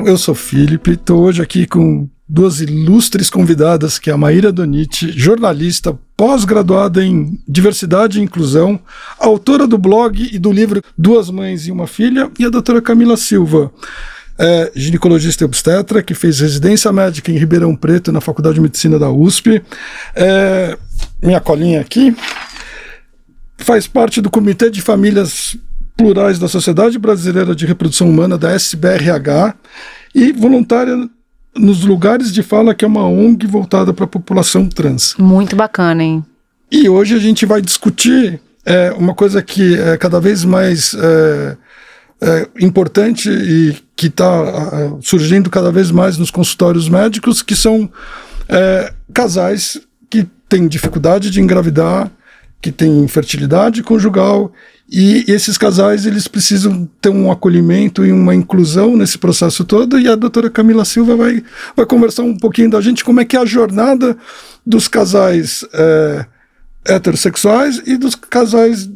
Bom, eu sou Felipe, estou hoje aqui com duas ilustres convidadas, que é a Maíra Doniti, jornalista, pós-graduada em diversidade e inclusão, autora do blog e do livro Duas Mães e uma Filha, e a doutora Camila Silva, ginecologista e obstetra, que fez residência médica em Ribeirão Preto, na Faculdade de Medicina da USP. Minha colinha aqui. Faz parte do Comitê de Famílias Plurais da Sociedade Brasileira de Reprodução Humana, da SBRH, e voluntária nos Lugares de Fala, que é uma ONG voltada para a população trans. Muito bacana, hein? E hoje a gente vai discutir uma coisa que é cada vez mais importante e que está surgindo cada vez mais nos consultórios médicos, que são casais que têm dificuldade de engravidar, que têm infertilidade conjugal, e esses casais eles precisam ter um acolhimento e uma inclusão nesse processo todo, e a doutora Camila Silva vai conversar um pouquinho da gente como é que é a jornada dos casais heterossexuais e dos casais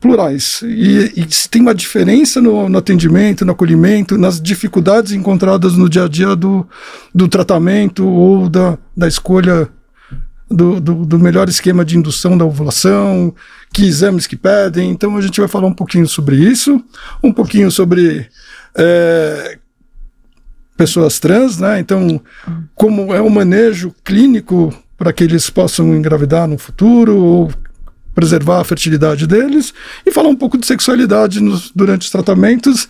plurais, e se tem uma diferença no atendimento, no acolhimento, nas dificuldades encontradas no dia a dia do tratamento ou da escolha do melhor esquema de indução da ovulação, que exames que pedem. Então a gente vai falar um pouquinho sobre isso, um pouquinho sobre pessoas trans, né? Então, como é o manejo clínico para que eles possam engravidar no futuro ou preservar a fertilidade deles, e falar um pouco de sexualidade durante os tratamentos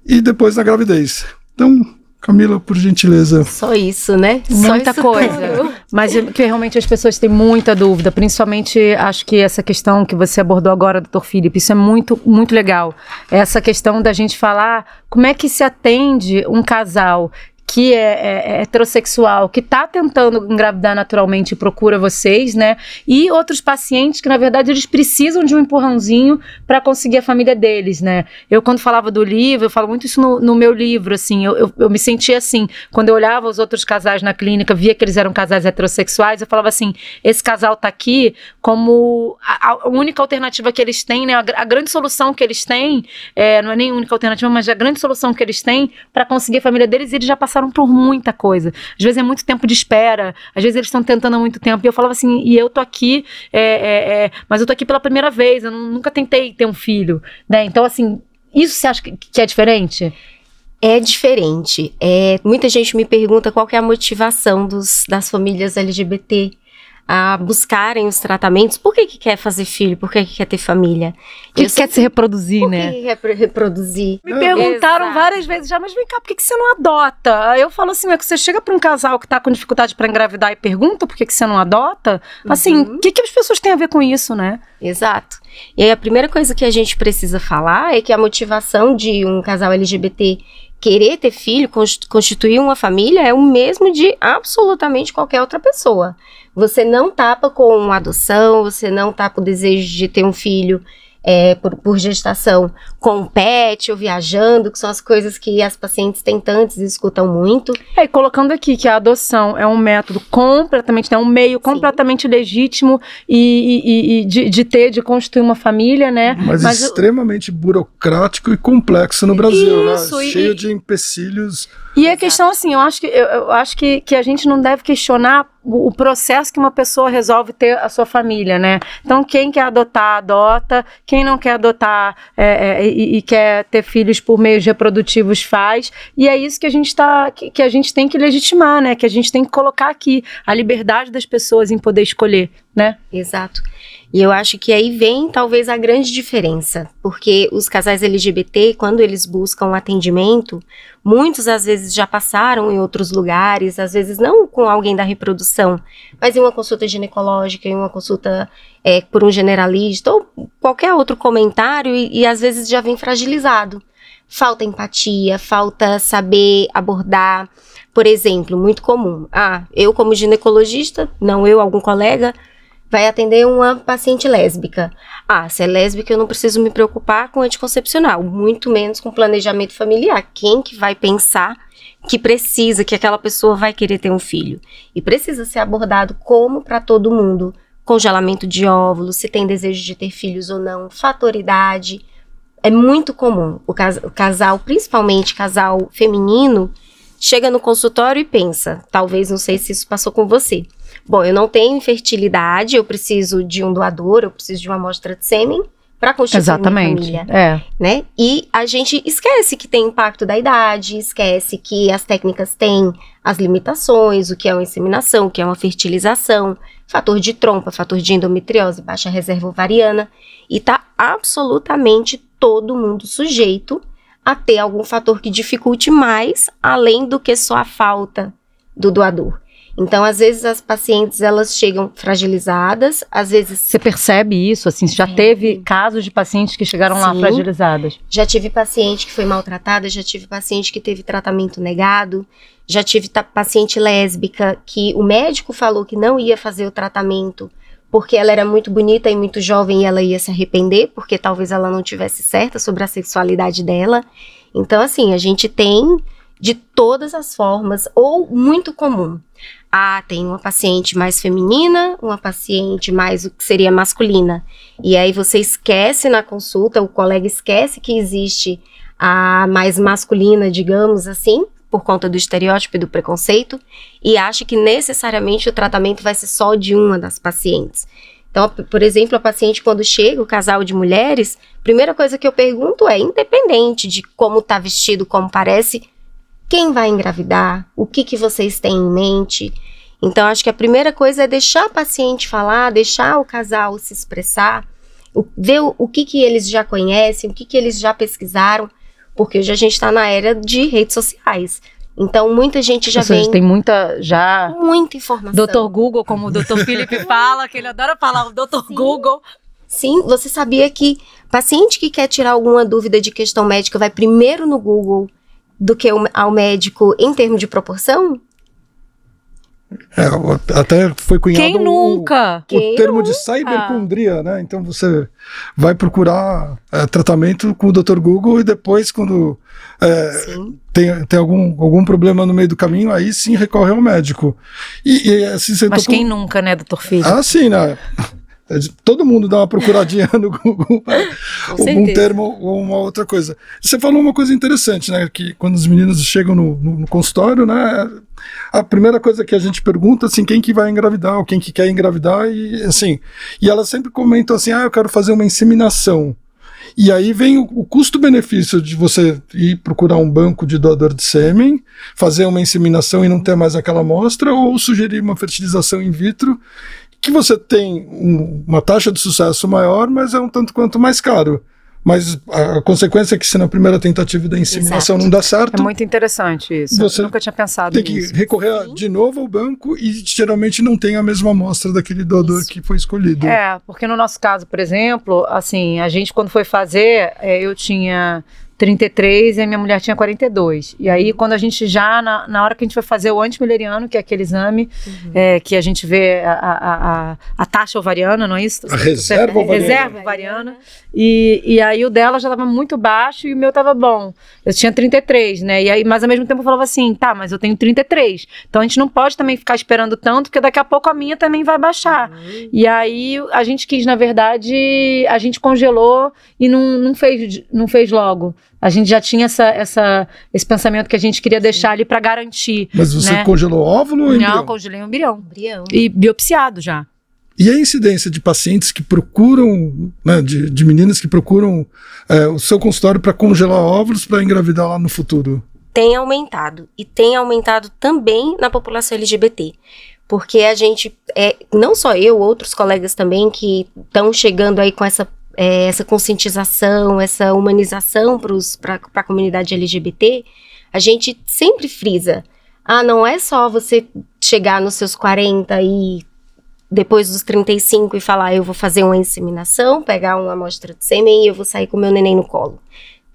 e depois na gravidez. Então, Camila, por gentileza. Só isso, né? Muita coisa. Mas que realmente as pessoas têm muita dúvida, principalmente acho que essa questão que você abordou agora, doutor Felipe, isso é muito, muito legal. Essa questão da gente falar como é que se atende um casal que é heterossexual, que está tentando engravidar naturalmente e procura vocês, né? E outros pacientes que, na verdade, eles precisam de um empurrãozinho para conseguir a família deles, né? Eu, quando falava do livro, eu falo muito isso no meu livro, assim, eu me sentia assim, quando eu olhava os outros casais na clínica, via que eles eram casais heterossexuais, eu falava assim, esse casal tá aqui como a única alternativa que eles têm, né? A grande solução que eles têm, não é nem a única alternativa, mas a grande solução que eles têm para conseguir a família deles, e eles já passaram por muita coisa. Às vezes é muito tempo de espera, às vezes eles estão tentando há muito tempo, e eu falava assim, e eu tô aqui, mas eu tô aqui pela primeira vez, eu nunca tentei ter um filho, né? Então, assim, isso você acha que é diferente? É diferente. Muita gente me pergunta qual que é a motivação das famílias LGBT a buscarem os tratamentos. Por que quer fazer filho? Por que quer ter família? Que quer se reproduzir, né? Por que quer reproduzir? Me perguntaram várias vezes já, mas vem cá, por que você não adota? Eu falo assim, que você chega para um casal que tá com dificuldade para engravidar e pergunta por que você não adota? Assim, o que as pessoas têm a ver com isso, né? Exato. E aí a primeira coisa que a gente precisa falar é que a motivação de um casal LGBT querer ter filho, constituir uma família, é o mesmo de absolutamente qualquer outra pessoa. Você não tapa com adoção, você não tapa o desejo de ter um filho por gestação com um pet ou viajando, que são as coisas que as pacientes tentantes escutam muito. E colocando aqui que a adoção é um método completamente, um meio completamente legítimo de constituir uma família, né? Mas extremamente burocrático e complexo no Brasil, né? Cheio de empecilhos. E a questão, assim, eu acho que a gente não deve questionar o processo que uma pessoa resolve ter a sua família, né? Então, quem quer adotar, adota. Quem não quer adotar e quer ter filhos por meios reprodutivos, faz. E é isso que a gente tem que legitimar, né? Que a gente tem que colocar aqui a liberdade das pessoas em poder escolher, né? Exato. E eu acho que aí vem talvez a grande diferença, porque os casais LGBT, quando eles buscam atendimento, muitos às vezes já passaram em outros lugares, às vezes não com alguém da reprodução, mas em uma consulta ginecológica, em uma consulta por um generalista, ou qualquer outro comentário, e às vezes já vem fragilizado. Falta empatia, falta saber abordar. Por exemplo, muito comum, eu como ginecologista, não eu, algum colega, vai atender uma paciente lésbica. Se é lésbica, eu não preciso me preocupar com anticoncepcional, muito menos com planejamento familiar. Quem que vai pensar que aquela pessoa vai querer ter um filho? E precisa ser abordado como para todo mundo. Congelamento de óvulos, se tem desejo de ter filhos ou não, fator idade. É muito comum o casal, principalmente casal feminino, chega no consultório e pensa, talvez, não sei se isso passou com você. Bom, eu não tenho infertilidade, eu preciso de um doador, eu preciso de uma amostra de sêmen para constituir minha família. Né? E a gente esquece que tem impacto da idade, esquece que as técnicas têm as limitações, o que é uma inseminação, o que é uma fertilização, fator de trompa, fator de endometriose, baixa reserva ovariana, e tá absolutamente todo mundo sujeito a ter algum fator que dificulte mais, além do que só a falta do doador. Então, às vezes, as pacientes, elas chegam fragilizadas, às vezes... Você percebe isso, assim? Você já teve casos de pacientes que chegaram lá fragilizadas? Já tive paciente que foi maltratada, já tive paciente que teve tratamento negado, já tive paciente lésbica que o médico falou que não ia fazer o tratamento porque ela era muito bonita e muito jovem e ela ia se arrepender, porque talvez ela não tivesse certa sobre a sexualidade dela. Então, assim, a gente tem de todas as formas, ou muito comum. Tem uma paciente mais feminina, uma paciente mais o que seria masculina. E aí você esquece na consulta, o colega esquece que existe a mais masculina, digamos assim, por conta do estereótipo e do preconceito, e acha que necessariamente o tratamento vai ser só de uma das pacientes. Então, por exemplo, a paciente quando chega, o casal de mulheres, primeira coisa que eu pergunto é, independente de como tá vestido, como parece, quem vai engravidar? O que vocês têm em mente? Então, acho que a primeira coisa é deixar a paciente falar, deixar o casal se expressar, ver o que eles já conhecem, o que eles já pesquisaram, porque hoje a gente está na era de redes sociais. Então, muita gente já vem... tem muita informação. Dr. Google, como o Dr. Felipe fala, que ele adora falar, o Dr. Google. Sim, você sabia que paciente que quer tirar alguma dúvida de questão médica vai primeiro no Google do que ao médico em termos de proporção? Até foi cunhado Quem nunca? O termo de cybercondria, né? Então você vai procurar tratamento com o Dr. Google e depois quando tem algum problema no meio do caminho, aí sim recorre ao médico. Assim, mas quem nunca, né, Dr. Filho? Sim, né? Todo mundo dá uma procuradinha no Google algum termo ou uma outra coisa. Você falou uma coisa interessante, né? Que quando os meninos chegam no consultório, né? A primeira coisa que a gente pergunta, assim, quem que vai engravidar ou quem que quer engravidar e assim. E elas sempre comentam assim, eu quero fazer uma inseminação. E aí vem o custo-benefício de você ir procurar um banco de doador de sêmen, fazer uma inseminação e não ter mais aquela amostra, ou sugerir uma fertilização in vitro, que você tem uma taxa de sucesso maior, mas é um tanto quanto mais caro. Mas a consequência é que se na primeira tentativa da inseminação não dá certo... É muito interessante isso, eu nunca tinha pensado nisso. Tem que recorrer de novo ao banco e geralmente não tem a mesma amostra daquele doador que foi escolhido. Porque no nosso caso, por exemplo, assim, a gente quando foi fazer, eu tinha 33 e a minha mulher tinha 42. E aí, quando a gente na hora que a gente foi fazer o antimileriano, que é aquele exame que a gente vê a taxa ovariana, não é isso? A reserva ovariana. Reserva ovariana. E aí o dela já estava muito baixo e o meu estava bom. Eu tinha 33, né? E aí, mas ao mesmo tempo eu falava assim, mas eu tenho 33. Então a gente não pode também ficar esperando tanto, porque daqui a pouco a minha também vai baixar. E aí a gente quis, na verdade, a gente congelou e não fez logo. A gente já tinha esse pensamento que a gente queria deixar ali para garantir. Mas você congelou óvulo ou embrião? Não, congelei um embrião. E biopsiado já. E a incidência de pacientes que procuram, né, de meninas que procuram o seu consultório para congelar óvulos para engravidar lá no futuro? Tem aumentado. E tem aumentado também na população LGBT. Porque a gente, não só eu, outros colegas também que estão chegando aí com essa conscientização, essa humanização para a comunidade LGBT, a gente sempre frisa. Não é só você chegar nos seus 40 e depois dos 35 e falar, eu vou fazer uma inseminação, pegar uma amostra de sêmen e eu vou sair com meu neném no colo.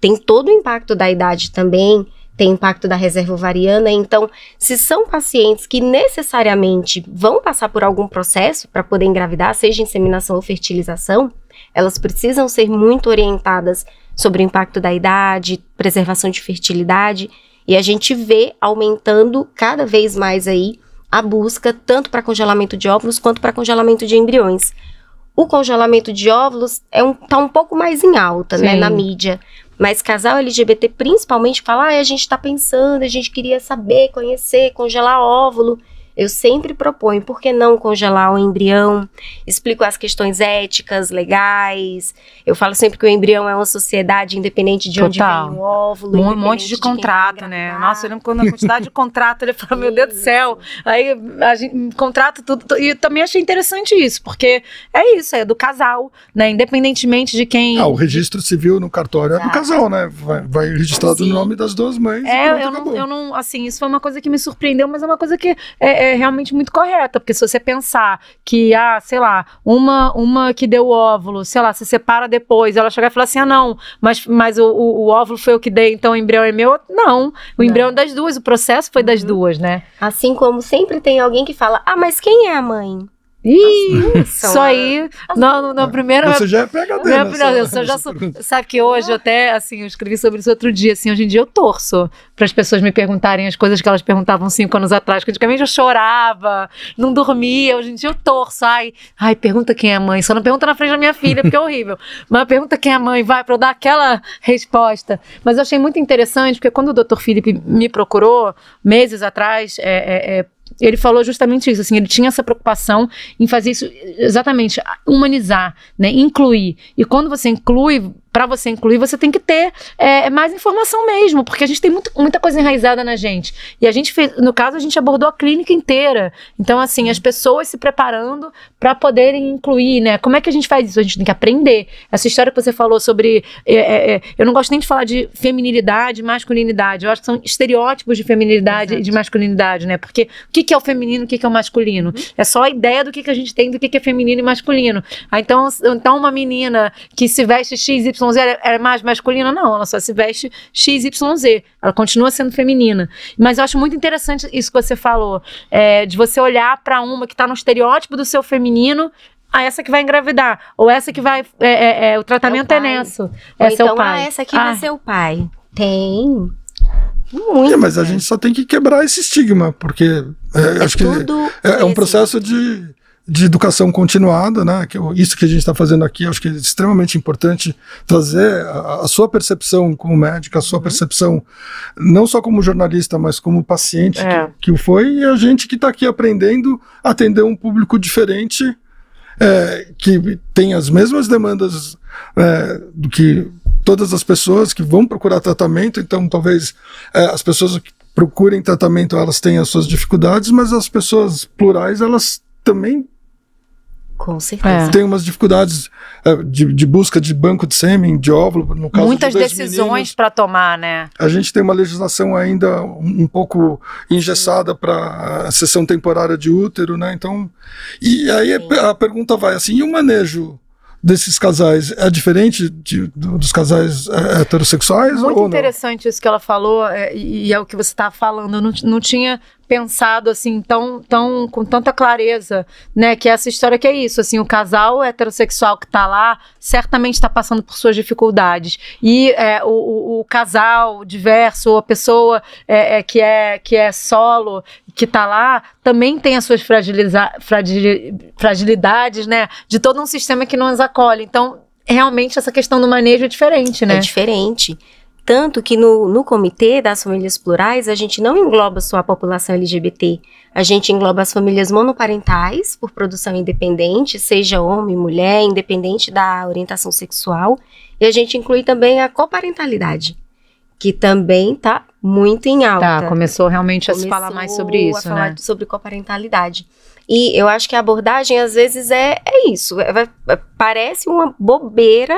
Tem todo o impacto da idade também, tem impacto da reserva ovariana. Então, se são pacientes que necessariamente vão passar por algum processo para poder engravidar, seja inseminação ou fertilização, elas precisam ser muito orientadas sobre o impacto da idade, preservação de fertilidade, e a gente vê aumentando cada vez mais aí a busca tanto para congelamento de óvulos quanto para congelamento de embriões. O congelamento de óvulos está um pouco mais em alta, né, na mídia, Mas casal LGBT principalmente fala, a gente tá pensando, a gente queria saber, conhecer, congelar óvulo. Eu sempre proponho, por que não congelar o embrião? Explico as questões éticas, legais. Eu falo sempre que o embrião é uma sociedade independente de onde vem o óvulo. Um monte de contrato, né? Nossa, eu lembro quando a quantidade de contrato, ele falou, meu Deus do céu. Aí a gente contrata tudo. E eu também achei interessante isso, porque é isso, é do casal, né? Independentemente de quem... o registro civil no cartório é do casal, né? Vai registrado no nome das duas mães. Eu não, assim, isso foi uma coisa que me surpreendeu, mas é uma coisa que é realmente muito correta, porque se você pensar que, sei lá, uma que deu o óvulo, sei lá, se separa depois, ela chegar e falar assim, não, mas o óvulo foi eu que dei, então o embrião é meu. Não, o embrião é das duas, o processo foi das duas, né? Assim como sempre tem alguém que fala, mas quem é a mãe? Isso aí, na primeira... Você já é PhD, sabe que hoje eu até, assim, eu escrevi sobre isso outro dia, assim, hoje em dia eu torço para as pessoas me perguntarem as coisas que elas perguntavam 5 anos atrás, que antigamente eu chorava, não dormia, hoje em dia eu torço, ai, pergunta quem é a mãe, só não pergunta na frente da minha filha, porque é horrível, mas pergunta quem é a mãe, vai, para eu dar aquela resposta. Mas eu achei muito interessante, porque quando o Dr. Felipe me procurou, meses atrás, ele falou justamente isso, assim, ele tinha essa preocupação em fazer isso, exatamente, humanizar, né, incluir. E quando você inclui, para você incluir, você tem que ter mais informação mesmo, porque a gente tem muita coisa enraizada na gente. E a gente fez, no caso, a gente abordou a clínica inteira. Então, assim, as pessoas se preparando para poderem incluir, né? Como é que a gente faz isso? A gente tem que aprender. Essa história que você falou sobre... eu não gosto nem de falar de feminilidade e masculinidade. Eu acho que são estereótipos de feminilidade e de masculinidade, né? Porque o que é o feminino, o que é o masculino? É só a ideia do que a gente tem do que é feminino e masculino. Então uma menina que se veste XYZ é mais masculina? Não, ela só se veste XYZ. Ela continua sendo feminina. Mas eu acho muito interessante isso que você falou, de você olhar para uma que está no estereótipo do seu feminino, essa que vai engravidar, ou essa que vai, o tratamento é nessa. Essa é o pai. Essa aqui vai ser o pai. Tem... Muito, mas a gente só tem que quebrar esse estigma, porque acho que é um processo de educação continuada, né? Isso que a gente está fazendo aqui, acho que é extremamente importante trazer a sua percepção como médica, a sua percepção não só como jornalista, mas como paciente que o foi, e a gente que está aqui aprendendo a atender um público diferente, que tem as mesmas demandas do que todas as pessoas que vão procurar tratamento. Então talvez as pessoas que procurem tratamento, elas têm as suas dificuldades, mas as pessoas plurais, elas também com certeza. Tem umas dificuldades de busca de banco de sêmen, de óvulo, no caso muitas decisões para tomar, né? A gente tem uma legislação ainda um pouco engessada para a cessão temporária de útero, né? Então, e aí a pergunta vai assim, e o manejo desses casais é diferente dos casais heterossexuais? Muito interessante isso que ela falou, e é o que você estava falando. Eu não tinha pensado assim com tanta clareza, né, que essa história que é isso, assim, o casal heterossexual que está lá certamente está passando por suas dificuldades, e o casal diverso, a pessoa que é solo, que está lá, também tem as suas fragilidades, né, de todo um sistema que não as acolhe. Então, realmente, essa questão do manejo é diferente, né? É diferente. Tanto que no Comitê das Famílias Plurais, a gente não engloba só a população LGBT, a gente engloba as famílias monoparentais, por produção independente, seja homem, mulher, independente da orientação sexual, e a gente inclui também a coparentalidade, que também está muito em alta. Começou realmente a se falar mais sobre isso, né? Falar sobre coparentalidade. E eu acho que a abordagem, às vezes, é isso. Parece uma bobeira,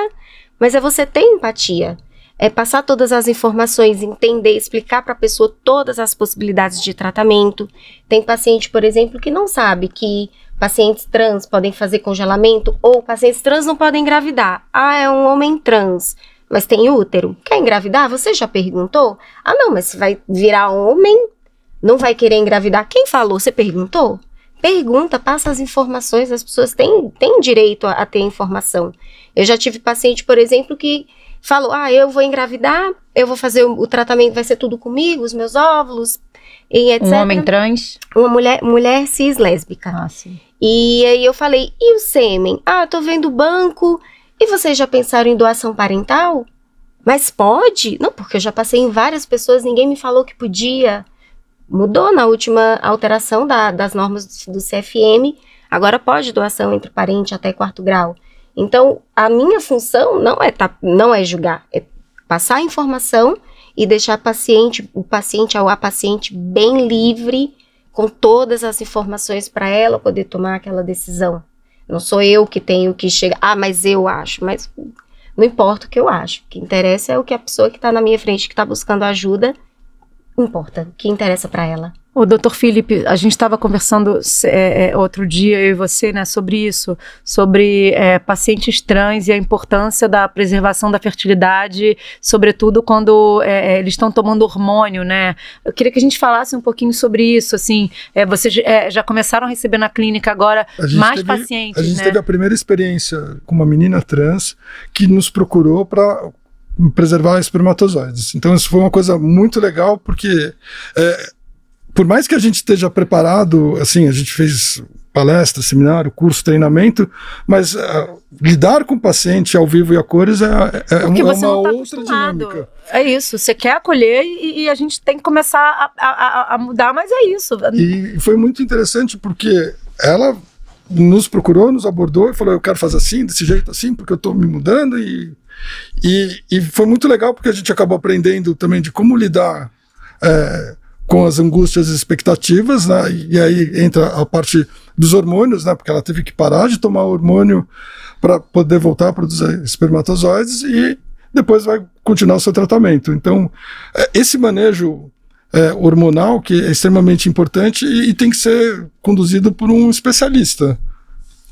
mas é você ter empatia. É passar todas as informações, entender, explicar para a pessoa todas as possibilidades de tratamento. Tem paciente, por exemplo, que não sabe que pacientes trans podem fazer congelamento, ou pacientes trans não podem engravidar. É um homem trans, mas tem útero. Quer engravidar? Você já perguntou? Não, mas se vai virar homem, não vai querer engravidar. Quem falou? Você perguntou? Pergunta, passa as informações, as pessoas têm direito a ter informação. Eu já tive paciente, por exemplo, que falou, eu vou engravidar, eu vou fazer o tratamento, vai ser tudo comigo, os meus óvulos, e etc. Um homem trans? Uma mulher cis lésbica. Sim. E aí eu falei, e o sêmen? Tô vendo o banco, e vocês já pensaram em doação parental? Mas pode? Não, porque eu já passei em várias pessoas, ninguém me falou que podia. Mudou na última alteração das normas do CFM, agora pode doação entre parente até 4º grau. Então, a minha função não é julgar, é passar a informação e deixar o paciente ou a paciente bem livre, com todas as informações para ela poder tomar aquela decisão. Não sou eu que tenho que chegar, mas eu acho, mas não importa o que eu acho. O que interessa é o que a pessoa que está na minha frente, que está buscando ajuda, importa, o que interessa para ela. O Dr. Felipe, a gente estava conversando outro dia, eu e você, né, sobre isso, sobre pacientes trans e a importância da preservação da fertilidade, sobretudo quando eles estão tomando hormônio, né? Eu queria que a gente falasse um pouquinho sobre isso, assim, vocês já começaram a receber na clínica agora mais pacientes, A gente né? teve a primeira experiência com uma menina trans que nos procurou para preservar espermatozoides. Então isso foi uma coisa muito legal, porque por mais que a gente esteja preparado, assim, a gente fez palestra, seminário, curso, treinamento, mas lidar com o paciente ao vivo e a cores é uma outra dinâmica. É isso, você quer acolher e a gente tem que começar a mudar, mas é isso. E foi muito interessante porque ela nos procurou, nos abordou e falou, eu quero fazer assim, desse jeito assim, porque eu estou me mudando e foi muito legal porque a gente acabou aprendendo também de como lidar com as angústias e expectativas, né? E aí entra a parte dos hormônios, né? Porque ela teve que parar de tomar hormônio para poder voltar a produzir espermatozoides e depois vai continuar o seu tratamento. Então, esse manejo hormonal que é extremamente importante e tem que ser conduzido por um especialista.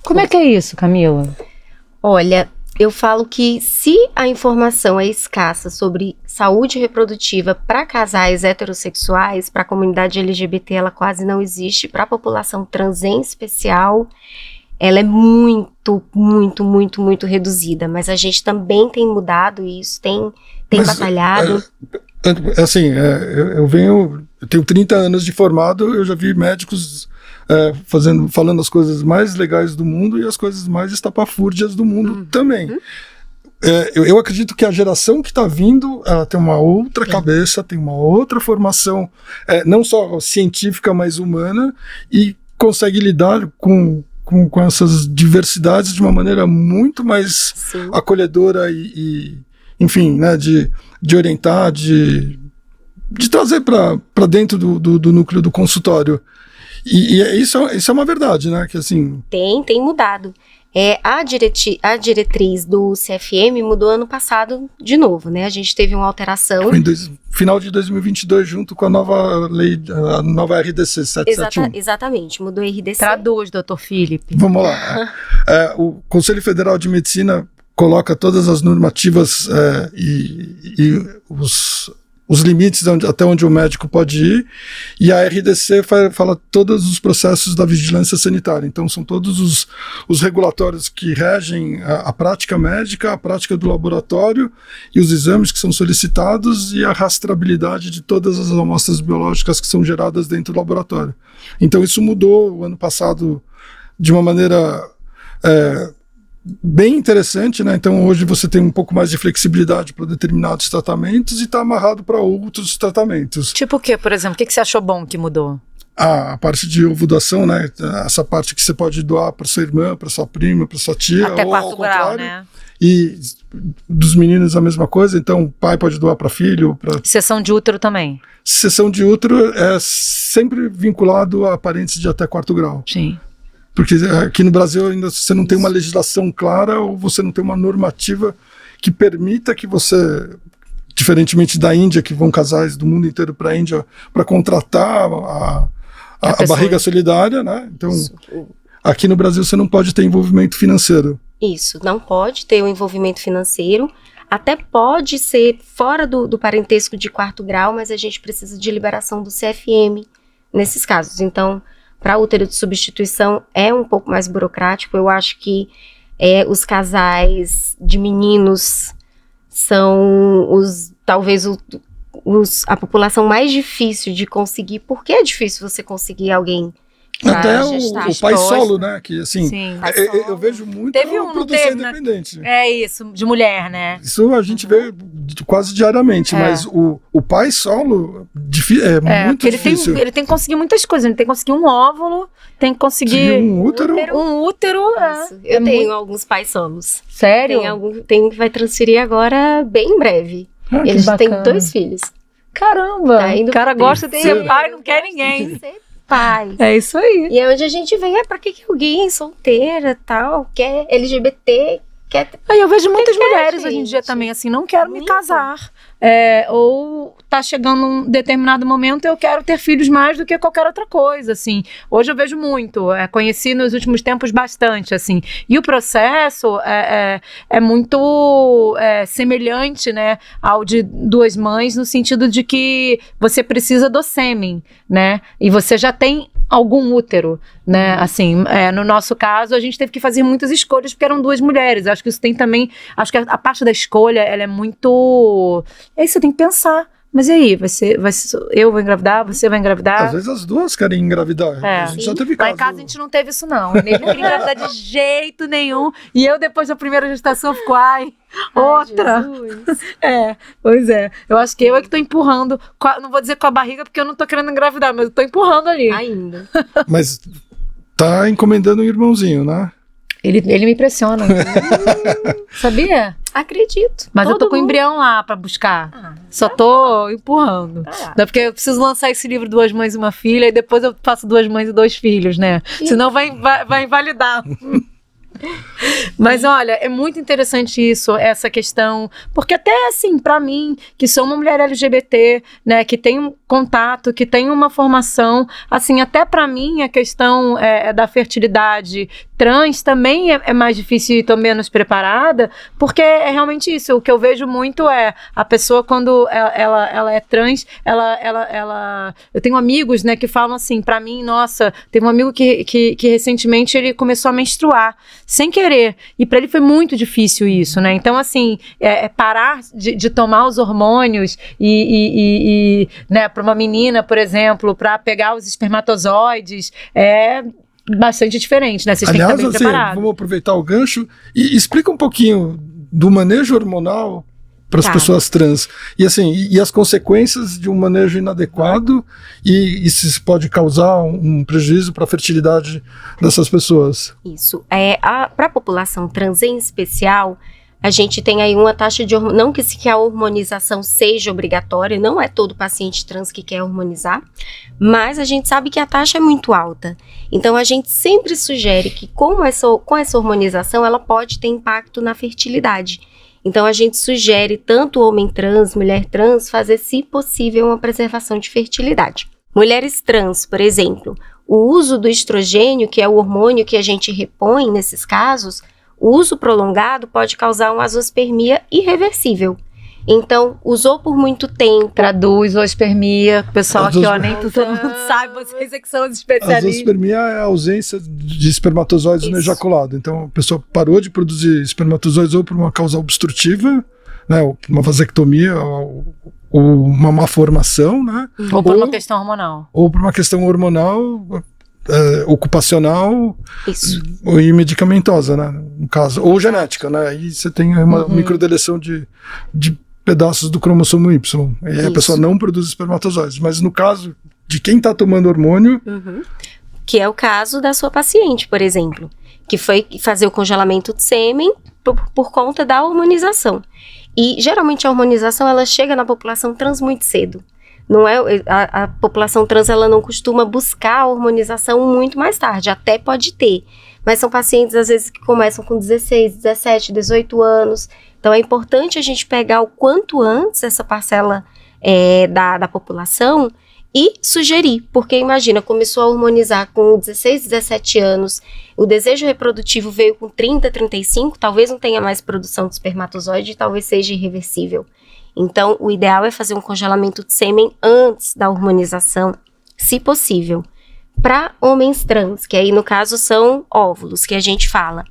Como é que é isso, Camila? Olha, eu falo que se a informação é escassa sobre saúde reprodutiva para casais heterossexuais, para a comunidade LGBT, ela quase não existe. Para a população trans em especial, ela é muito, muito, muito, muito reduzida. Mas a gente também tem mudado isso, tem batalhado. Assim, eu tenho 30 anos de formado, eu já vi médicos falando as coisas mais legais do mundo e as coisas mais estapafúrdias do mundo também. Eu acredito que a geração que está vindo, ela tem uma outra cabeça, tem uma outra formação, não só científica, mas humana, e consegue lidar com essas diversidades de uma maneira muito mais acolhedora enfim, né, de orientar, de trazer para dentro do núcleo do consultório. E isso é uma verdade, né? Que assim... Tem mudado. A diretriz do CFM mudou ano passado de novo, né? A gente teve uma alteração. Foi final de 2022, junto com a nova lei, a nova RDC 771. Exatamente, mudou a RDC. Traduz, doutor Felipe. Vamos lá. O Conselho Federal de Medicina coloca todas as normativas e os limites até onde o médico pode ir, e a RDC fala todos os processos da vigilância sanitária. Então são todos os regulatórios que regem a prática médica, a prática do laboratório e os exames que são solicitados e a rastreabilidade de todas as amostras biológicas que são geradas dentro do laboratório. Então isso mudou o ano passado de uma maneira bem interessante, né? Então hoje você tem um pouco mais de flexibilidade para determinados tratamentos e está amarrado para outros tratamentos. Tipo o quê, por exemplo? O que você achou bom que mudou? A parte de ovudação, né? Essa parte que você pode doar para sua irmã, para sua prima, para sua tia, até ou ao 4º grau, contrário. né? E dos meninos a mesma coisa, então o pai pode doar para filho. Seção de útero também? Seção de útero é sempre vinculado a parentes de até 4º grau. Sim. Porque aqui no Brasil ainda você não tem uma legislação clara ou você não tem uma normativa que permita que você, diferentemente da Índia, que vão casais do mundo inteiro para a Índia para contratar a barriga solidária, né? Então, aqui no Brasil você não pode ter envolvimento financeiro. Isso, não pode ter o envolvimento financeiro. Até pode ser fora do parentesco de 4º grau, mas a gente precisa de liberação do CFM nesses casos. Então, para útero de substituição é um pouco mais burocrático. Eu acho que os casais de meninos são talvez a população mais difícil de conseguir. Por que é difícil você conseguir alguém Até o pai solo, né? Que assim, eu vejo muito produção independente. É isso, de mulher, né? Isso a gente vê quase diariamente, mas o pai solo é muito difícil. Ele tem que conseguir muitas coisas, ele tem que conseguir um óvulo, tem que conseguir um útero. Um útero. Eu tenho alguns pais solos. Sério? Tem um que vai transferir agora bem em breve. Eles têm 2 filhos. Caramba! O cara gosta de ser pai, não quer ninguém. Pai. É isso aí. E é onde a gente vê, pra que alguém solteira, tal, quer LGBT, quer... Eu vejo muitas mulheres hoje em dia também, assim, não quero me casar. Ou tá chegando um determinado momento, eu quero ter filhos mais do que qualquer outra coisa, assim. Hoje eu vejo muito, conheci nos últimos tempos bastante, assim. E o processo é muito semelhante, né, ao de 2 mães, no sentido de que você precisa do sêmen, né, e você já tem algum útero, né, assim, no nosso caso, a gente teve que fazer muitas escolhas, porque eram 2 mulheres, acho que isso tem também, acho que a parte da escolha, ela é muito, aí você tem que pensar, mas e aí, eu vou engravidar, você vai engravidar? Às vezes as 2 querem engravidar, a gente já teve caso. Lá em casa a gente não teve isso não, ele não queria engravidar de jeito nenhum, e eu depois da primeira gestação fico, outra. Pois é. Eu acho que eu é que tô empurrando, não vou dizer com a barriga porque eu não tô querendo engravidar, mas eu tô empurrando ali. Ainda. Mas tá encomendando um irmãozinho, né? Ele me impressiona. Sabia? Acredito. Mas eu tô com o embrião lá pra buscar. Só tô empurrando. Não, porque eu preciso lançar esse livro 2 Mães e uma Filha e depois eu faço 2 mães e 2 filhos, né? Senão vai invalidar. Mas olha, é muito interessante isso, essa questão, porque até assim, pra mim, que sou uma mulher LGBT, né, que tem um contato, que tem uma formação, assim, até pra mim a questão da fertilidade trans também é mais difícil e tô menos preparada, porque é realmente isso, o que eu vejo muito a pessoa quando ela é trans, eu tenho amigos, né, que falam assim, pra mim, nossa, teve um amigo que recentemente ele começou a menstruar, sem querer, e para ele foi muito difícil isso, né, então assim, parar de tomar os hormônios e né, para uma menina, por exemplo, para pegar os espermatozoides, é bastante diferente, né, vocês têm que estar bem preparados. Vamos aproveitar o gancho e explica um pouquinho do manejo hormonal para as pessoas trans, e assim, e as consequências de um manejo inadequado e se isso pode causar um prejuízo para a fertilidade dessas pessoas. Isso, para a população trans em especial, a gente tem aí uma taxa de hormônio, não que a hormonização seja obrigatória, não é todo paciente trans que quer hormonizar, mas a gente sabe que a taxa é muito alta. Então a gente sempre sugere que com essa hormonização ela pode ter impacto na fertilidade. Então a gente sugere tanto homem trans, mulher trans, fazer, se possível, uma preservação de fertilidade. Mulheres trans, por exemplo, o uso do estrogênio, que é o hormônio que a gente repõe nesses casos, o uso prolongado pode causar uma azoospermia irreversível. Então, usou por muito tempo. Traduz zoospermia, pessoal aqui, ó, nem todo mundo sabe, vocês é que são os especialistas. A zoospermia é a ausência de espermatozoides no ejaculado. Então, a pessoa parou de produzir espermatozoides ou por uma causa obstrutiva, né, ou uma vasectomia, ou uma má formação, né? Ou por uma questão hormonal. Ou por uma questão hormonal, ocupacional e medicamentosa, né, no caso, ou genética, né, aí você tem uma microdeleção de pedaços do cromossomo Y, e a pessoa não produz espermatozoides, mas no caso de quem está tomando hormônio... Que é o caso da sua paciente, por exemplo, que foi fazer o congelamento de sêmen por conta da hormonização, e geralmente a hormonização ela chega na população trans muito cedo. Não é, a população trans ela não costuma buscar a hormonização muito mais tarde, até pode ter, mas são pacientes às vezes que começam com 16, 17, 18 anos, então é importante a gente pegar o quanto antes essa parcela da população e sugerir, porque imagina, começou a hormonizar com 16, 17 anos, o desejo reprodutivo veio com 30, 35, talvez não tenha mais produção de espermatozoide, talvez seja irreversível. Então, o ideal é fazer um congelamento de sêmen antes da hormonização, se possível. Para homens trans, que aí no caso são óvulos, que a gente fala,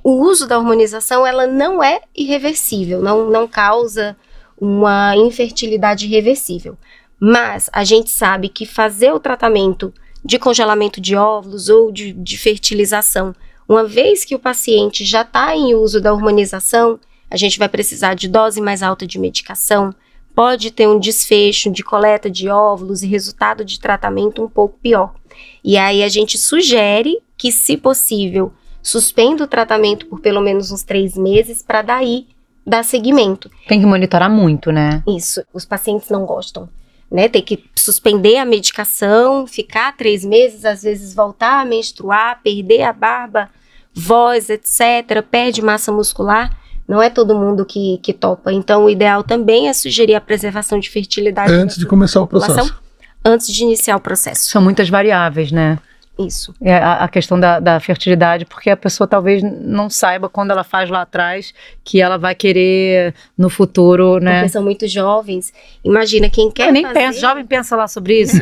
o uso da hormonização ela não é irreversível, não causa uma infertilidade irreversível. Mas a gente sabe que fazer o tratamento de congelamento de óvulos ou de fertilização. Uma vez que o paciente já está em uso da hormonização, a gente vai precisar de dose mais alta de medicação, pode ter um desfecho de coleta de óvulos e resultado de tratamento um pouco pior. E aí a gente sugere que, se possível, suspenda o tratamento por pelo menos uns 3 meses para daí dar seguimento. Tem que monitorar muito, né? Isso, os pacientes não gostam, né? Tem que suspender a medicação, ficar 3 meses, às vezes voltar a menstruar, perder a barba, voz, etc., perde massa muscular. Não é todo mundo que topa. Então, o ideal também é sugerir a preservação de fertilidade antes de começar o processo. Antes de iniciar o processo. São muitas variáveis, né? Isso. É a questão da fertilidade, porque a pessoa talvez não saiba quando ela faz lá atrás que ela vai querer no futuro, né? Porque são muito jovens. Imagina, quem quer nem fazer... pensa, jovem pensa lá sobre isso.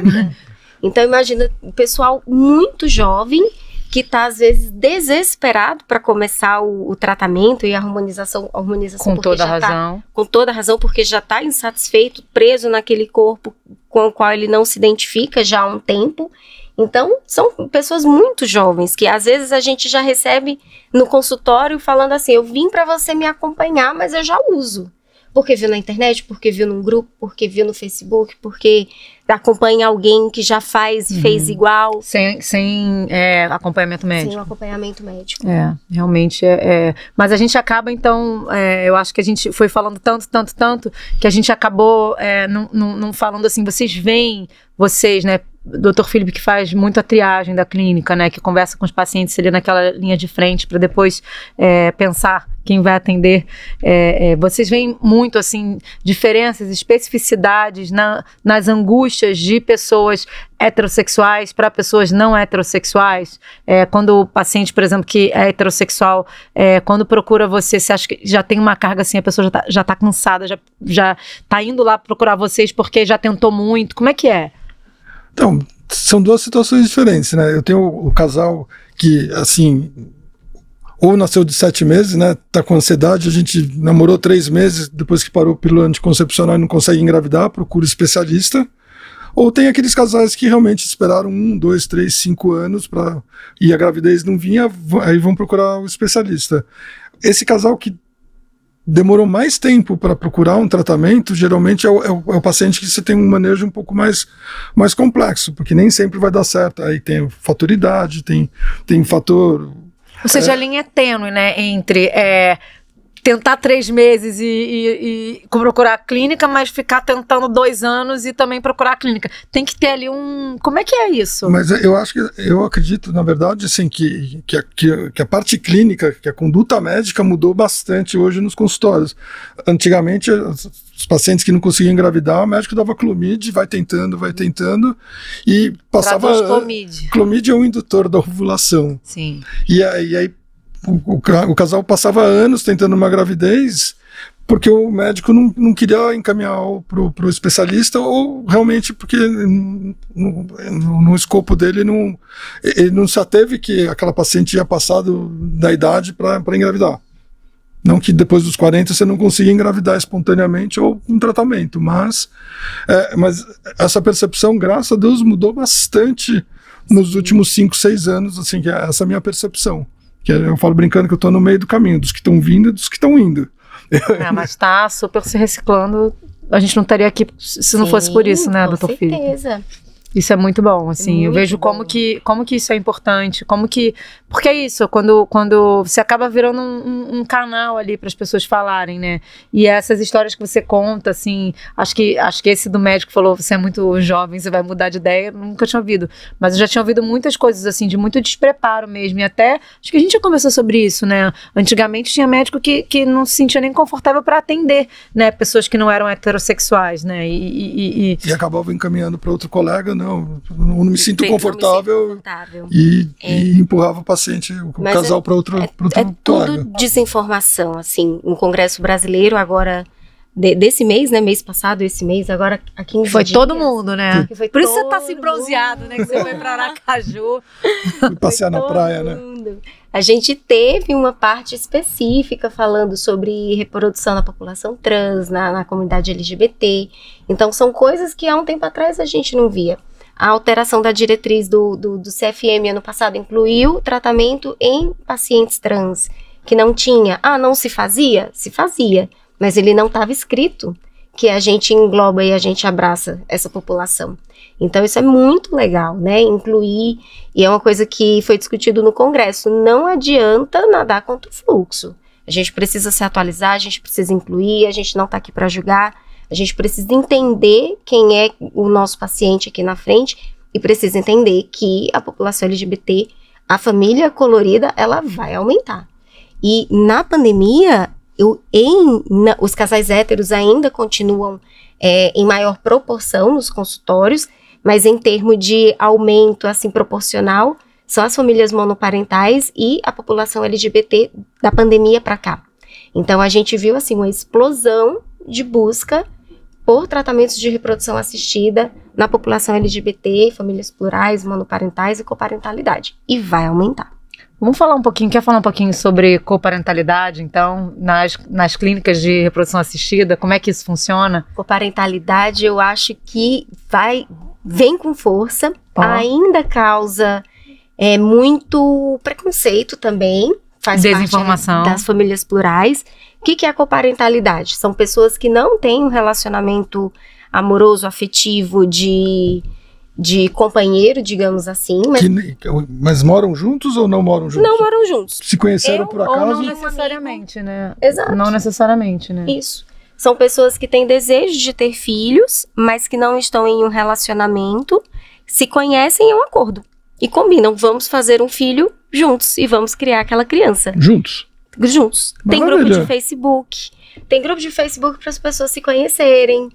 Então, imagina o pessoal muito jovem que está, às vezes, desesperado para começar o tratamento e a hormonização com toda razão. Com toda razão, porque já está insatisfeito, preso naquele corpo com o qual ele não se identifica já há um tempo. Então, são pessoas muito jovens, que às vezes a gente já recebe no consultório falando assim, eu vim para você me acompanhar, mas eu já uso. Porque viu na internet, porque viu num grupo, porque viu no Facebook, porque acompanha alguém que já faz e fez igual. Sem acompanhamento médico. Sem um acompanhamento médico. Realmente Mas a gente acaba, então, eu acho que a gente foi falando tanto, que a gente acabou não falando assim, vocês, né, Dr. Felipe, que faz muito a triagem da clínica, né, que conversa com os pacientes ali naquela linha de frente para depois pensar quem vai atender. Vocês veem muito, assim, diferenças, especificidades nas angústias de pessoas heterossexuais para pessoas não heterossexuais. Quando o paciente, por exemplo, que é heterossexual, quando procura você acha que já tem uma carga assim, a pessoa já tá cansada, já tá indo lá procurar vocês porque já tentou muito. Como é que é? Então, são 2 situações diferentes, né? Eu tenho o casal que, assim, ou nasceu de 7 meses, né? Tá com ansiedade, a gente namorou 3 meses, depois que parou o pílula anticoncepcional e não consegue engravidar, procura especialista. Ou tem aqueles casais que realmente esperaram 1, 2, 3, 5 anos e a gravidez não vinha, aí vão procurar o especialista. Esse casal que demorou mais tempo para procurar um tratamento, geralmente é o paciente que você tem um manejo um pouco mais complexo, porque nem sempre vai dar certo. Aí tem fator idade, tem fator... Ou seja, a linha é tênue, né, entre tentar 3 meses e procurar a clínica, mas ficar tentando 2 anos e também procurar a clínica. Tem que ter ali Como é que é isso? Mas eu acredito, na verdade, assim, que a parte clínica, que a conduta médica mudou bastante hoje nos consultórios. Antigamente, os pacientes que não conseguiam engravidar, o médico dava Clomid, vai tentando, e passava... Clomid é um indutor da ovulação. Sim. E aí o casal passava anos tentando uma gravidez porque o médico não queria encaminhar pro especialista, ou realmente porque no escopo dele ele não se ateve que aquela paciente ia passar da idade para engravidar. Não que depois dos 40 você não consiga engravidar espontaneamente ou com tratamento, mas essa percepção, graças a Deus, mudou bastante nos últimos 5, 6 anos, assim, que é essa minha percepção. Que eu falo brincando que eu estou no meio do caminho, dos que estão vindo e dos que estão indo. Mas está super se reciclando. A gente não estaria aqui se não fosse por isso, né, doutor Felipe? Com certeza. Isso é muito bom, assim, muito eu vejo como que isso é importante, porque é isso, quando você acaba virando um canal ali para as pessoas falarem, né, e essas histórias que você conta, assim, acho que esse do médico falou, você é muito jovem, você vai mudar de ideia, nunca tinha ouvido, mas eu já tinha ouvido muitas coisas, assim, de muito despreparo mesmo, e até, acho que a gente já conversou sobre isso, né, antigamente tinha médico que não se sentia nem confortável para atender, né, pessoas que não eram heterossexuais, né, e acabava encaminhando para outro colega, não me sinto confortável, e empurrava o paciente, o casal para outro tudo desinformação, assim, no Congresso Brasileiro agora, desse mês, né, mês passado, esse mês, agora há 15 foi dias. Todo mundo, né? Por isso você tá assim bronzeado, né, que você foi para Aracaju. E passear na praia, né? A gente teve uma parte específica falando sobre reprodução da população trans, na comunidade LGBT. Então, são coisas que há um tempo atrás a gente não via. A alteração da diretriz do CFM ano passado incluiu tratamento em pacientes trans, que não tinha. Não se fazia? Se fazia, mas ele não estava escrito que a gente engloba e a gente abraça essa população. Então isso é muito legal, né, incluir, e é uma coisa que foi discutido no Congresso, não adianta nadar contra o fluxo. A gente precisa se atualizar, a gente precisa incluir, a gente não está aqui para julgar, a gente precisa entender quem é o nosso paciente aqui na frente e precisa entender que a população LGBT, a colorida, ela vai aumentar. E na pandemia, os casais héteros ainda continuam em maior proporção nos consultórios, mas em termos de aumento assim proporcional, são as famílias monoparentais e a população LGBT da pandemia para cá. Então a gente viu assim uma explosão de busca por tratamentos de reprodução assistida na população LGBT, famílias plurais, monoparentais e coparentalidade. E vai aumentar. Vamos falar um pouquinho, quer falar um pouquinho sobre coparentalidade, então, nas clínicas de reprodução assistida, como é que isso funciona? Coparentalidade, eu acho que vem com força, ainda causa muito preconceito também, faz desinformação parte das famílias plurais. O que é a coparentalidade? São pessoas que não têm um relacionamento amoroso, afetivo, de companheiro, digamos assim. Mas moram juntos ou não moram juntos? Não moram juntos. Se conheceram por acaso? Ou não necessariamente, né? Exato. Não necessariamente, né? Isso. São pessoas que têm desejo de ter filhos, mas que não estão em um relacionamento, se conhecem em um acordo. E combinam, vamos fazer um filho juntos e vamos criar aquela criança. Juntos? Juntos. Tem grupo de Facebook. Tem grupo de Facebook para as pessoas se conhecerem.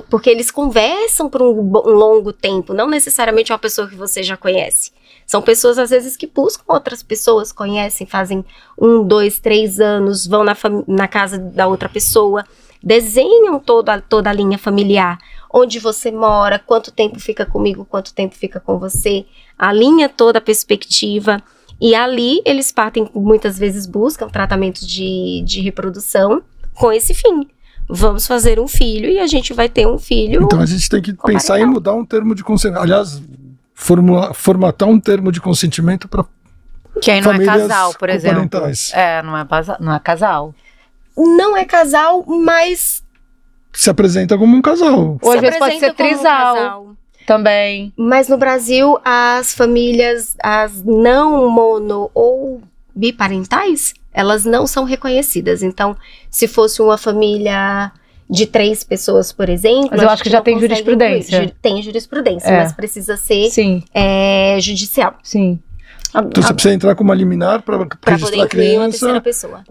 Porque eles conversam por um longo tempo, não necessariamente uma pessoa que você já conhece. São pessoas, às vezes, que buscam outras pessoas, conhecem, fazem 1, 2, 3 anos, vão na casa da outra pessoa, desenham toda a linha familiar, onde você mora, quanto tempo fica comigo, quanto tempo fica com você, alinha toda a perspectiva, e ali eles partem, muitas vezes buscam tratamentos de reprodução com esse fim. Vamos fazer um filho e a gente vai ter um filho. Então a gente tem que pensar em mudar um termo de consentimento. Aliás, formatar um termo de consentimento para que aí não é casal, por exemplo. Não é casal. Não é casal, mas se apresenta como um casal. Ou às vezes pode ser trisal também. Mas no Brasil, as famílias, as não mono ou biparentais, elas não são reconhecidas. Então, se fosse uma família de 3 pessoas, por exemplo... Mas eu acho que já tem jurisprudência. Tem jurisprudência, mas precisa ser judicial. Sim. Então você precisa entrar com uma liminar para registrar a criança... uma terceira pessoa.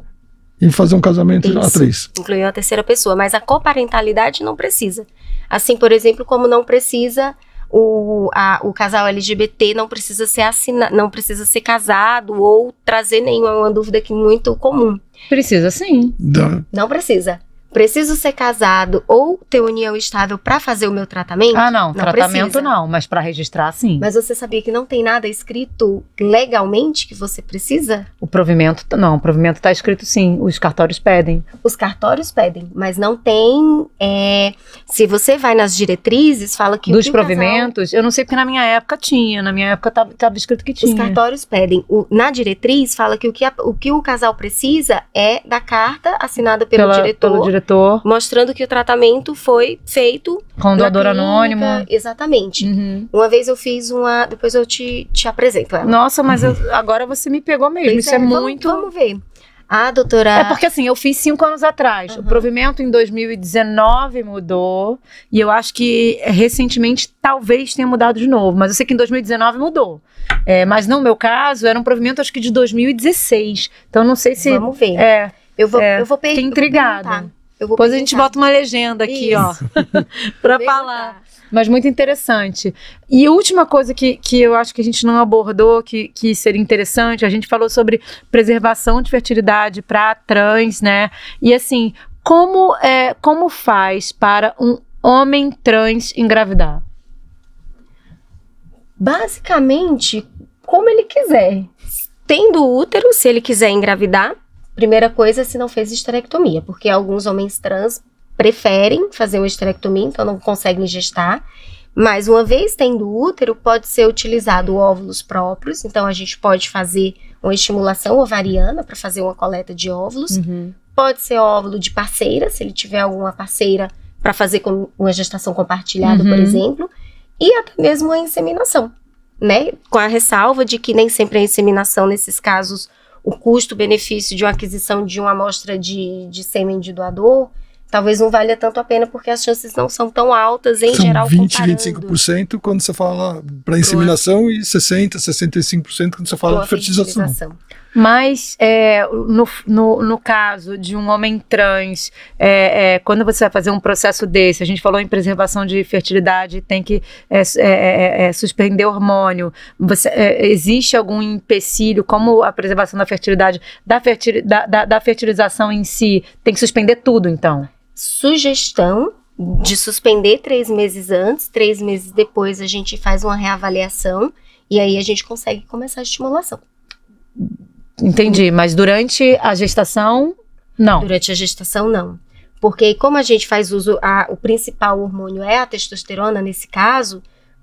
E fazer um casamento a 3. Incluir uma terceira pessoa, mas a coparentalidade não precisa. Assim, por exemplo, como não precisa... O casal LGBT não precisa ser casado ou trazer nenhuma dúvida que muito comum. Precisa sim. Não precisa. Preciso ser casado ou ter união estável para fazer o meu tratamento? Não tratamento precisa. Não, mas para registrar sim. Mas você sabia que não tem nada escrito legalmente que você precisa? O provimento está escrito sim, os cartórios pedem. Os cartórios pedem, mas não tem, se você vai nas diretrizes, fala que dos provimentos, eu não sei porque na minha época estava escrito que tinha. Os cartórios pedem, na diretriz fala que o que o casal precisa é da carta assinada pelo diretor, mostrando que o tratamento foi feito com doador anônimo. Exatamente. Uhum. Uma vez eu fiz depois eu te apresento ela. Nossa, mas agora você me pegou mesmo. Isso é muito... Vamos ver. A doutora... É porque assim, eu fiz 5 anos atrás. Uhum. O provimento em 2019 mudou. E eu acho que recentemente talvez tenha mudado de novo. Mas eu sei que em 2019 mudou. Mas no meu caso, era um provimento acho que de 2016. Então não sei se... Vamos ver. Eu vou fiquei intrigada. Depois a gente bota uma legenda aqui, ó, pra falar. Mas muito interessante. E a última coisa que eu acho que a gente não abordou, que seria interessante, a gente falou sobre preservação de fertilidade para trans, né? E assim, como faz para um homem trans engravidar? Basicamente, como ele quiser. Tendo útero, se ele quiser engravidar, primeira coisa, se não fez esterectomia, porque alguns homens trans preferem fazer uma esterectomia, então não conseguem gestar. Mas uma vez tendo útero, pode ser utilizado óvulos próprios, então a gente pode fazer uma estimulação ovariana para fazer uma coleta de óvulos. Pode ser óvulo de parceira, se ele tiver alguma parceira para fazer com uma gestação compartilhada, por exemplo, e até mesmo a inseminação, né? Com a ressalva de que nem sempre a inseminação, nesses casos, o custo-benefício de uma aquisição de uma amostra de sêmen de doador talvez não valha tanto a pena, porque as chances não são tão altas em geral. 20, 25% quando você fala para inseminação e 60, 65% quando você fala de fertilização. Mas no caso de um homem trans, quando você vai fazer um processo desse, a gente falou em preservação de fertilidade, tem que suspender hormônio. Existe algum empecilho, como a preservação da fertilidade, da fertilização em si, tem que suspender tudo, então? Sugestão de suspender 3 meses antes, 3 meses depois a gente faz uma reavaliação e aí a gente consegue começar a estimulação. Entendi, mas durante a gestação, não? Durante a gestação, não. Porque como a gente faz uso, o principal hormônio é a testosterona nesse caso,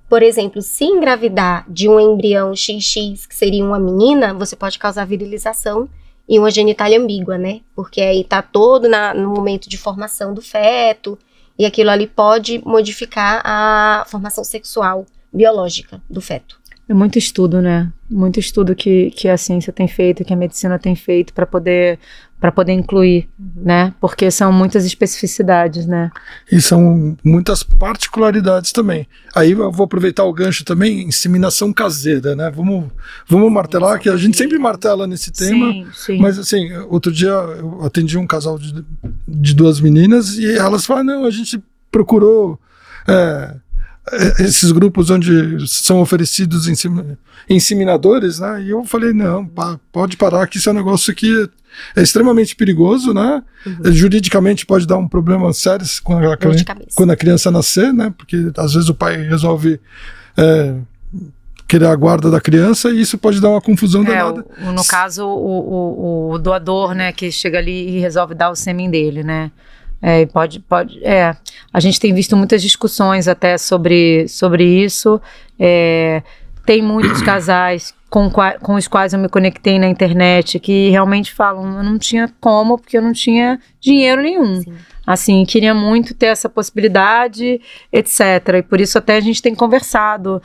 por exemplo, se engravidar de um embrião XX, que seria uma menina, você pode causar virilização e uma genitália ambígua, né? Porque aí tá todo no momento de formação do feto, e aquilo ali pode modificar a formação sexual biológica do feto. É muito estudo, né? Muito estudo que a ciência tem feito, que a medicina tem feito para poder incluir, né? Porque são muitas especificidades, né? E são muitas particularidades também. Aí eu vou aproveitar o gancho também, inseminação caseira, né? Vamos martelar, que a gente sempre martela nesse tema. Sim. Mas assim, outro dia eu atendi um casal de 2 meninas e elas falaram, não, a gente procurou esses grupos onde são oferecidos inseminadores, né? E eu falei, não, pode parar, que isso é um negócio que é extremamente perigoso, né? Juridicamente pode dar um problema sério quando a criança nascer, né? Porque às vezes o pai resolve querer a guarda da criança e isso pode dar uma confusão danada. No caso, o doador, né, que chega ali e resolve dar o sêmen dele, né? A gente tem visto muitas discussões até sobre isso. Tem muitos casais com os quais eu me conectei na internet que realmente falam, eu não tinha como, porque eu não tinha dinheiro nenhum. Sim. Assim, queria muito ter essa possibilidade, etc. E por isso até a gente tem conversado.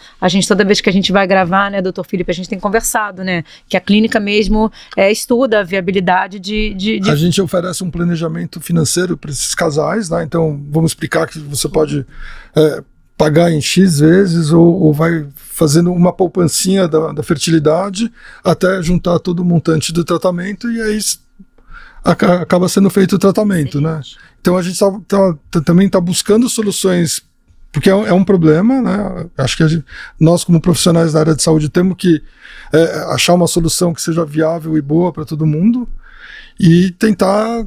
Toda vez que a gente vai gravar, né, doutor Felipe, a gente tem conversado, né? Que a clínica mesmo estuda a viabilidade de... A gente oferece um planejamento financeiro para esses casais, né? Então, vamos explicar que você pode pagar em X vezes ou vai fazendo uma poupancinha da fertilidade até juntar todo o montante do tratamento e aí acaba sendo feito o tratamento, né? Então a gente também está buscando soluções, porque é um problema, né? Acho que nós como profissionais da área de saúde temos que achar uma solução que seja viável e boa para todo mundo e tentar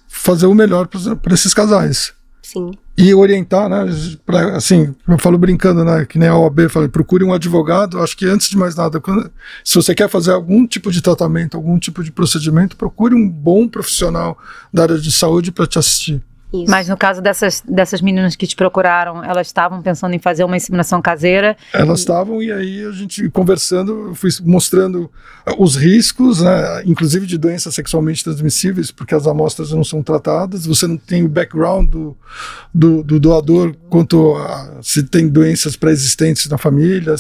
fazer o melhor para esses casais. Sim. E orientar, né? Assim, eu falo brincando, né? Que nem a OAB, procure um advogado. Acho que antes de mais nada, se você quer fazer algum tipo de tratamento, algum tipo de procedimento, procure um bom profissional da área de saúde para te assistir. Isso. Mas no caso dessas meninas que te procuraram, elas estavam pensando em fazer uma inseminação caseira? Elas estavam, e aí a gente conversando, eu fui mostrando os riscos, né, inclusive de doenças sexualmente transmissíveis, porque as amostras não são tratadas, você não tem o background do doador quanto se tem doenças pré-existentes na família,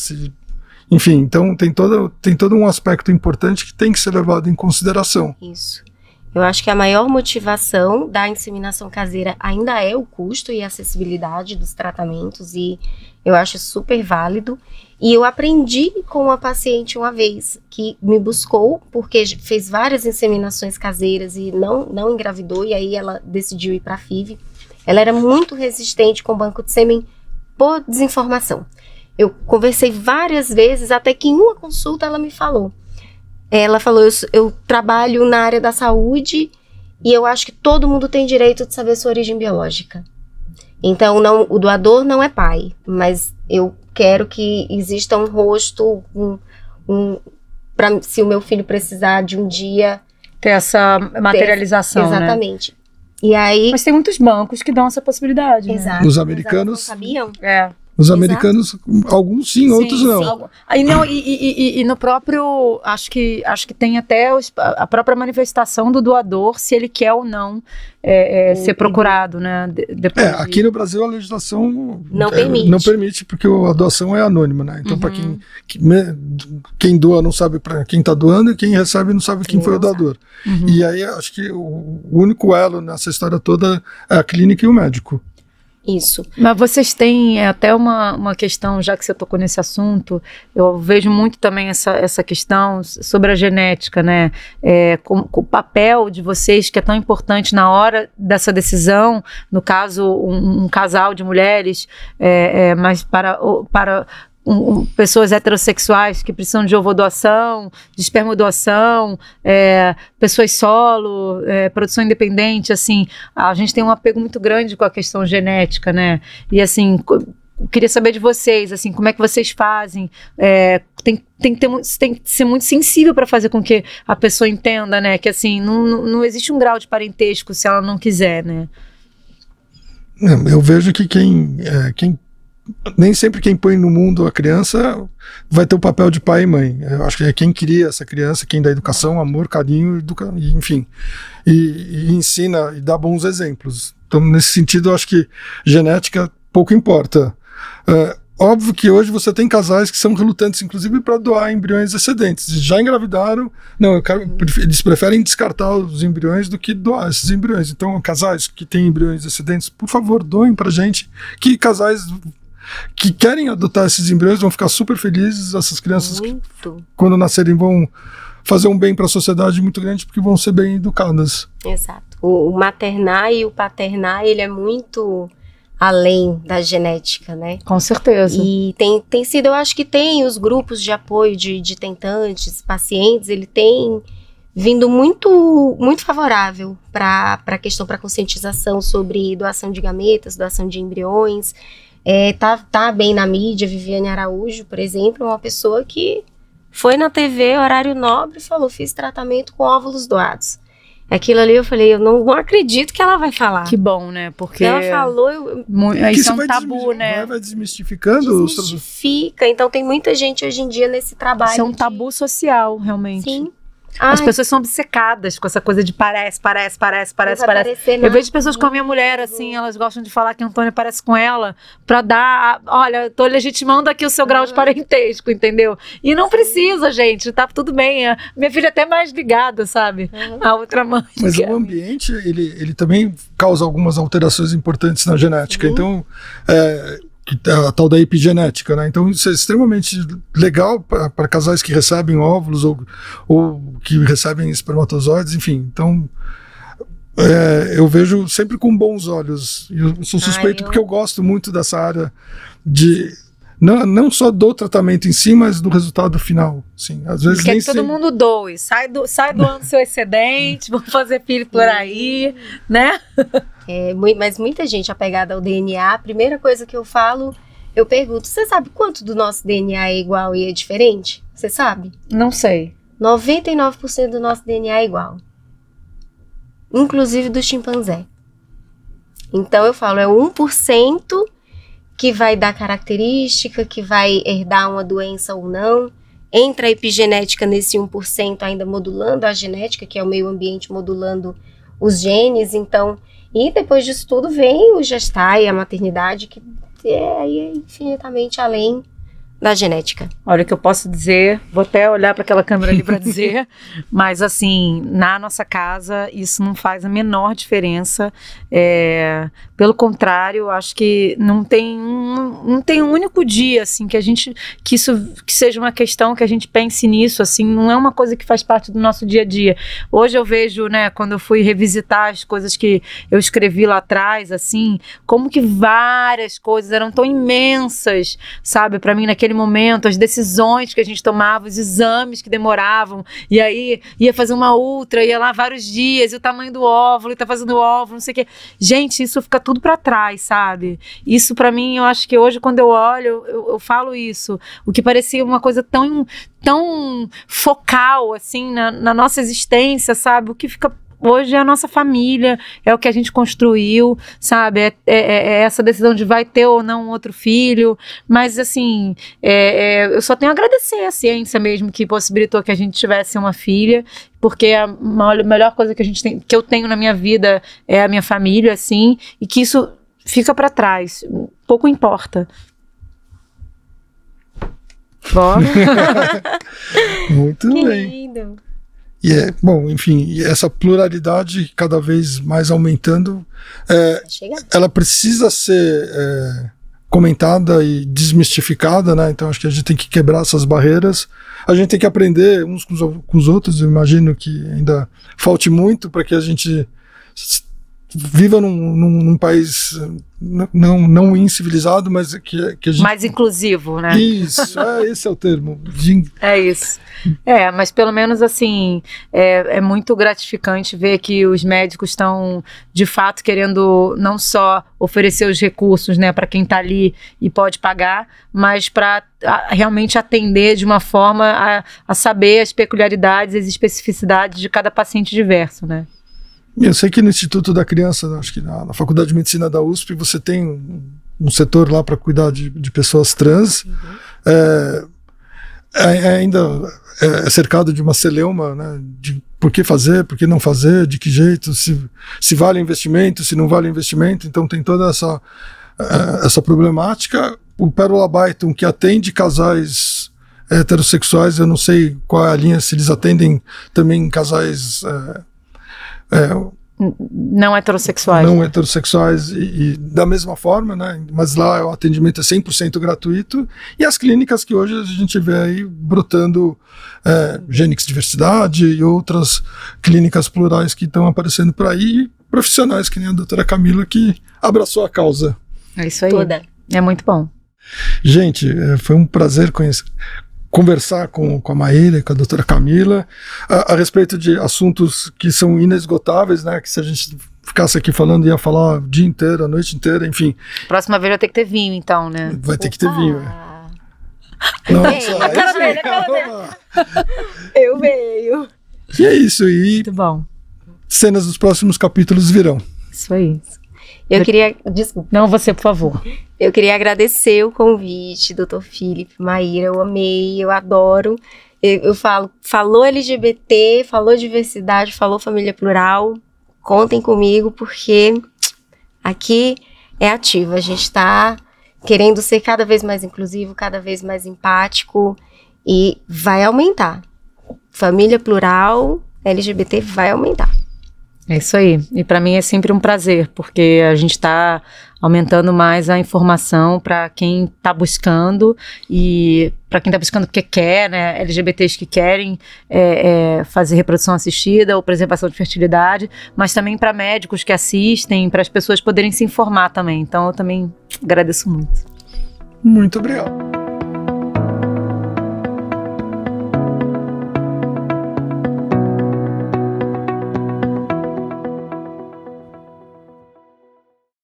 enfim, então tem todo um aspecto importante que tem que ser levado em consideração. Isso. Eu acho que a maior motivação da inseminação caseira ainda é o custo e a acessibilidade dos tratamentos, e eu acho super válido. E eu aprendi com uma paciente uma vez que me buscou porque fez várias inseminações caseiras e não engravidou, e aí ela decidiu ir para a FIV. Ela era muito resistente com o banco de sêmen por desinformação. Eu conversei várias vezes, até que em uma consulta ela me falou. Ela falou, eu trabalho na área da saúde e eu acho que todo mundo tem direito de saber sua origem biológica. Então, o doador não é pai, mas eu quero que exista um rosto, se o meu filho precisar de um dia... Ter essa materialização, exatamente. Né? E aí... Mas tem muitos bancos que dão essa possibilidade, né? Exato. Os americanos... Não sabiam? Os americanos, alguns sim, outros não. Sim. Aí não, e no próprio, acho que tem até a própria manifestação do doador, se ele quer ou não ser procurado, né? Depois aqui no Brasil a legislação não permite, porque a doação é anônima, né? Então, para quem doa não sabe para quem está doando, e quem recebe não sabe quem foi o doador. E aí acho que o único elo nessa história toda é a clínica e o médico. Isso. Mas vocês têm até uma questão, já que você tocou nesse assunto, eu vejo muito também essa questão sobre a genética, né? Com o papel de vocês, que é tão importante na hora dessa decisão, no caso, um casal de mulheres, mas para pessoas heterossexuais que precisam de ovodoação, de espermodoação, pessoas solo, produção independente, assim, a gente tem um apego muito grande com a questão genética, né? E assim, queria saber de vocês, assim, como é que vocês fazem? Tem que ser muito sensível para fazer com que a pessoa entenda, né? Que assim, não existe um grau de parentesco se ela não quiser, né? Eu vejo que nem sempre quem põe no mundo a criança vai ter o papel de pai e mãe. Eu acho que é quem cria essa criança, quem dá educação, amor, carinho, enfim, e ensina e dá bons exemplos. Então, nesse sentido, eu acho que genética pouco importa. Óbvio que hoje você tem casais que são relutantes, inclusive, para doar embriões excedentes. Já engravidaram, eles preferem descartar os embriões do que doar esses embriões. Então, casais que têm embriões excedentes, por favor, doem para gente, que casais que querem adotar esses embriões vão ficar super felizes. Essas crianças, quando nascerem, vão fazer um bem para a sociedade muito grande, porque vão ser bem educadas. Exato. O maternar e o paternar, ele é muito além da genética, né? Com certeza. E tem sido, eu acho que tem os grupos de apoio de tentantes, pacientes, ele tem vindo muito, muito favorável para a questão, para conscientização sobre doação de gametas, doação de embriões. Tá bem na mídia. Viviane Araújo, por exemplo, uma pessoa que foi na TV, horário nobre, e falou: fiz tratamento com óvulos doados. Aquilo ali eu falei, eu não acredito que ela vai falar. Que bom, né? Porque ela falou... Isso é um tabu, né? Vai desmistificando. Desmistifica. Então tem muita gente hoje em dia nesse trabalho. Isso é um tabu social, realmente. Sim. As pessoas são obcecadas com essa coisa de parece. Eu vejo pessoas com a minha mulher, assim, elas gostam de falar que a Antônia parece com ela, pra dar, olha, tô legitimando aqui o seu grau de parentesco, entendeu? E não precisa, gente, tá tudo bem. Minha filha é até mais ligada, sabe? A outra mãe. Mas o ambiente, ele também causa algumas alterações importantes na genética. Então, a tal da epigenética, né? Então isso é extremamente legal para casais que recebem óvulos ou que recebem espermatozoides, enfim. Então eu vejo sempre com bons olhos. Eu sou suspeito porque eu gosto muito dessa área de não só do tratamento em si, mas do resultado final. Sim, às vezes quer que todo mundo doe, sai doando seu excedente, vamos fazer filho por aí, né? Mas muita gente apegada ao DNA, a primeira coisa que eu falo, eu pergunto: você sabe quanto do nosso DNA é igual e é diferente? Você sabe? Não sei. 99% do nosso DNA é igual. Inclusive do chimpanzé. Então eu falo, é 1% que vai dar característica, que vai herdar uma doença ou não. Entra a epigenética nesse 1%, ainda modulando a genética, que é o meio ambiente modulando os genes. Então, e depois disso tudo vem o gestar e a maternidade, que é infinitamente além da genética. Olha, o que eu posso dizer, vou até olhar para aquela câmera ali para dizer, mas assim, na nossa casa isso não faz a menor diferença. Pelo contrário, acho que não tem um único dia assim que seja uma questão que a gente pense nisso, assim, não é uma coisa que faz parte do nosso dia a dia. Hoje eu vejo, né, quando eu fui revisitar as coisas que eu escrevi lá atrás, assim, como que várias coisas eram tão imensas, sabe, para mim naquele momento, as decisões que a gente tomava, os exames que demoravam, e aí ia fazer uma ultra, ia lá vários dias, e o tamanho do óvulo, e tá fazendo óvulo, não sei o quê. Gente, isso fica tudo pra trás, sabe? Isso pra mim, eu acho que hoje quando eu olho, eu falo isso, o que parecia uma coisa tão focal, assim, na nossa existência, sabe? O que fica hoje é a nossa família, é o que a gente construiu, sabe? É essa decisão de vai ter ou não outro filho, mas assim, eu só tenho a agradecer a ciência mesmo que possibilitou que a gente tivesse uma filha, porque a melhor coisa que que eu tenho na minha vida é a minha família, assim, e que isso fica para trás, pouco importa. Bora. Muito Que bem. lindo. E bom, enfim, e essa pluralidade cada vez mais aumentando, ela precisa ser comentada e desmistificada, né? Então acho que a gente tem que quebrar essas barreiras, a gente tem que aprender uns com os outros. Eu imagino que ainda falte muito para que a gente viva num país não incivilizado, mas que a gente... Mais inclusivo, né? Isso, esse é o termo. É isso. Mas pelo menos assim, é muito gratificante ver que os médicos estão, de fato, querendo não só oferecer os recursos, né, para quem está ali e pode pagar, mas para realmente atender de uma forma a saber as peculiaridades e as especificidades de cada paciente diverso, né? Eu sei que no Instituto da Criança, acho que na Faculdade de Medicina da USP, você tem um setor lá para cuidar de pessoas trans. Ainda é cercado de uma celeuma, né, de por que fazer, por que não fazer, de que jeito, se vale investimento, se não vale investimento. Então tem toda essa problemática. O Pérola Byton, que atende casais heterossexuais, eu não sei qual é a linha, se eles atendem também casais... não heterossexuais. Não heterossexuais e da mesma forma, né? Mas lá o atendimento é 100% gratuito. E as clínicas que hoje a gente vê aí brotando, Gênix Diversidade e outras clínicas plurais que estão aparecendo por aí, e profissionais que nem a doutora Camila, que abraçou a causa. É isso aí. Toda. É muito bom. Gente, foi um prazer conversar com a Maíra e com a doutora Camila a respeito de assuntos que são inesgotáveis, né? Que se a gente ficasse aqui falando, ia falar o dia inteiro, a noite inteira, enfim. Próxima vez vai ter que ter vinho, então, né? Vai ter que ter vinho. Eu veio. E é isso, e Muito bom. cenas dos próximos capítulos virão. Isso aí. Eu queria... Desculpa. Não, você, por favor. Eu queria agradecer o convite, Dr. Felipe, Maíra, eu amei, eu adoro. Eu falou LGBT, falou diversidade, falou família plural, contem comigo, porque aqui é ativo. A gente está querendo ser cada vez mais inclusivo, cada vez mais empático, e vai aumentar. Família plural, LGBT vai aumentar. É isso aí. E para mim é sempre um prazer, porque a gente está aumentando mais a informação para quem está buscando, e para quem está buscando porque quer, né? LGBTs que querem fazer reprodução assistida ou preservação de fertilidade, mas também para médicos que assistem, para as pessoas poderem se informar também. Então eu também agradeço muito. Muito obrigado.